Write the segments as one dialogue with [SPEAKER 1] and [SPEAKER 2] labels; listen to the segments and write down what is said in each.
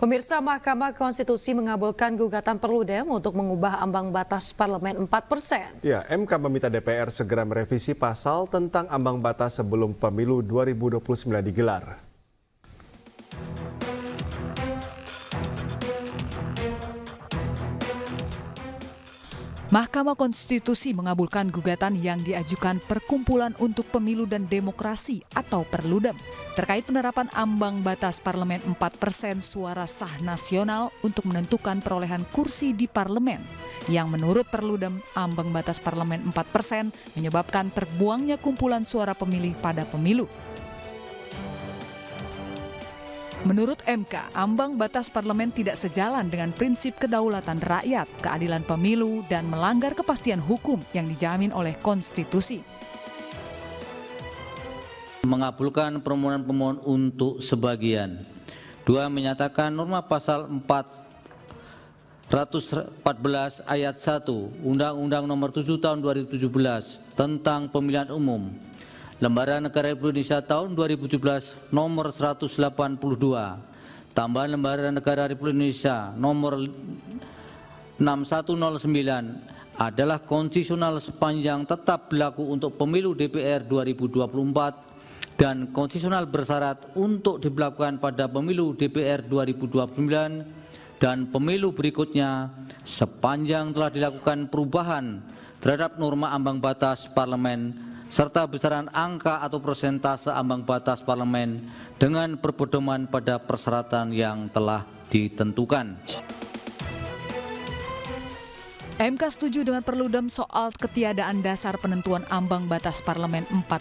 [SPEAKER 1] Pemirsa, Mahkamah Konstitusi mengabulkan gugatan Perludem untuk mengubah ambang batas parlemen 4%.
[SPEAKER 2] Ya, MK meminta DPR segera merevisi pasal tentang ambang batas sebelum pemilu 2029 digelar.
[SPEAKER 3] Mahkamah Konstitusi mengabulkan gugatan yang diajukan Perkumpulan untuk Pemilu dan Demokrasi atau Perludem terkait penerapan ambang batas parlemen 4% suara sah nasional untuk menentukan perolehan kursi di parlemen. Yang menurut Perludem, ambang batas parlemen 4% menyebabkan terbuangnya kumpulan suara pemilih pada pemilu. Menurut MK, ambang batas parlemen tidak sejalan dengan prinsip kedaulatan rakyat, keadilan pemilu, dan melanggar kepastian hukum yang dijamin oleh konstitusi.
[SPEAKER 4] Mengabulkan permohonan pemohon untuk sebagian. 2. Menyatakan norma pasal 414 ayat 1 Undang-Undang Nomor 7 Tahun 2017 tentang Pemilihan Umum Lembaga Negara Republik Indonesia tahun 2017 nomor 182, tambahan Lembaga Negara Republik Indonesia nomor 6109 adalah konstitusional sepanjang tetap berlaku untuk pemilu DPR 2024 dan konstitusional bersyarat untuk diberlakukan pada pemilu DPR 2029 dan pemilu berikutnya sepanjang telah dilakukan perubahan terhadap norma ambang batas parlemen serta besaran angka atau persentase ambang batas parlemen dengan berpedoman pada persyaratan yang telah ditentukan.
[SPEAKER 3] MK setuju dengan Perludem soal ketiadaan dasar penentuan ambang batas parlemen 4%.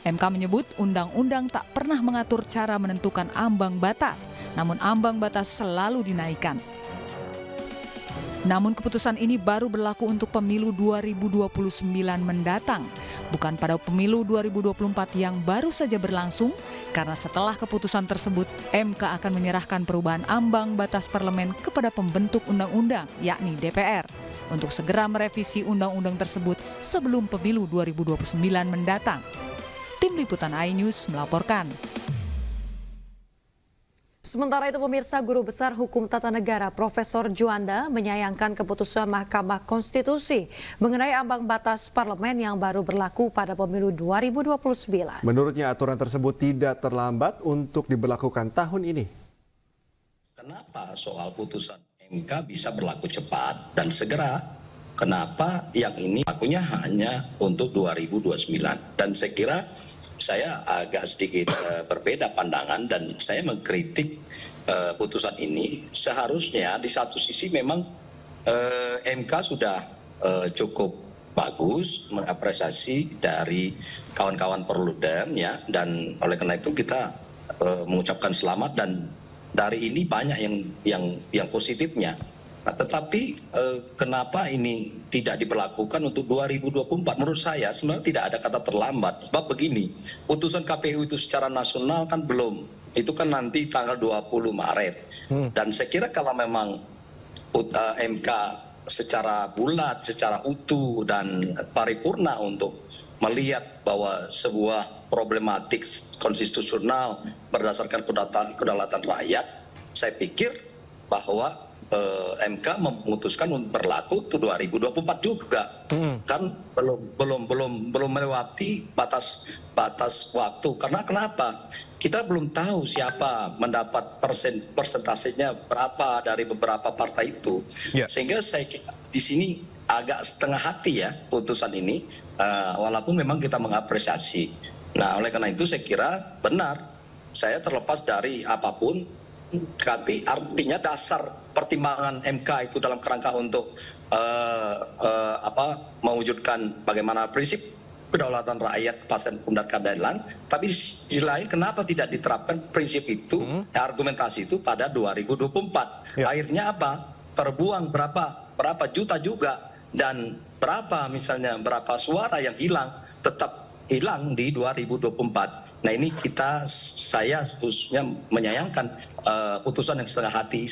[SPEAKER 3] MK menyebut undang-undang tak pernah mengatur cara menentukan ambang batas, namun ambang batas selalu dinaikkan. Namun keputusan ini baru berlaku untuk pemilu 2029 mendatang, bukan pada pemilu 2024 yang baru saja berlangsung, karena setelah keputusan tersebut, MK akan menyerahkan perubahan ambang batas parlemen kepada pembentuk undang-undang, yakni DPR, untuk segera merevisi undang-undang tersebut sebelum pemilu 2029 mendatang. Tim Liputan iNews melaporkan.
[SPEAKER 1] Sementara itu, pemirsa, Guru Besar Hukum Tata Negara Profesor Juanda menyayangkan keputusan Mahkamah Konstitusi mengenai ambang batas parlemen yang baru berlaku pada pemilu 2029.
[SPEAKER 2] Menurutnya aturan tersebut tidak terlambat untuk diberlakukan tahun ini.
[SPEAKER 5] Kenapa soal putusan MK bisa berlaku cepat dan segera? Kenapa yang ini lakunya hanya untuk 2029? Dan saya kira saya agak sedikit berbeda pandangan dan saya mengkritik putusan ini. Seharusnya di satu sisi memang MK sudah cukup bagus mengapresiasi dari kawan-kawan Perludem ya, dan oleh karena itu kita mengucapkan selamat dan dari ini banyak yang positifnya. Nah, tetapi kenapa ini tidak diberlakukan untuk 2024? Menurut saya sebenarnya tidak ada kata terlambat. Sebab begini, putusan KPU itu secara nasional kan belum. Itu kan nanti tanggal 20 Maret. Dan saya kira kalau memang MK secara bulat, secara utuh dan paripurna untuk melihat bahwa sebuah problematik konstitusional berdasarkan kedaulatan rakyat, saya pikir bahwa MK memutuskan berlaku untuk 2024 juga, kan belum melewati batas waktu. Karena kenapa? Kita belum tahu siapa mendapat persentasenya berapa dari beberapa partai itu, sehingga saya di sini agak setengah hati ya putusan ini, walaupun memang kita mengapresiasi. Nah, oleh karena itu saya kira benar, saya terlepas dari apapun, tapi artinya dasar pertimbangan MK itu dalam kerangka untuk mewujudkan bagaimana prinsip kedaulatan rakyat, kepastian hukum dan keadilan. Tapi di sisi lain, kenapa tidak diterapkan prinsip itu, argumentasi itu pada 2024? Akhirnya apa? Terbuang berapa juta juga, dan berapa suara yang hilang, tetap hilang di 2024. Nah, ini saya khususnya menyayangkan putusan yang setengah hati.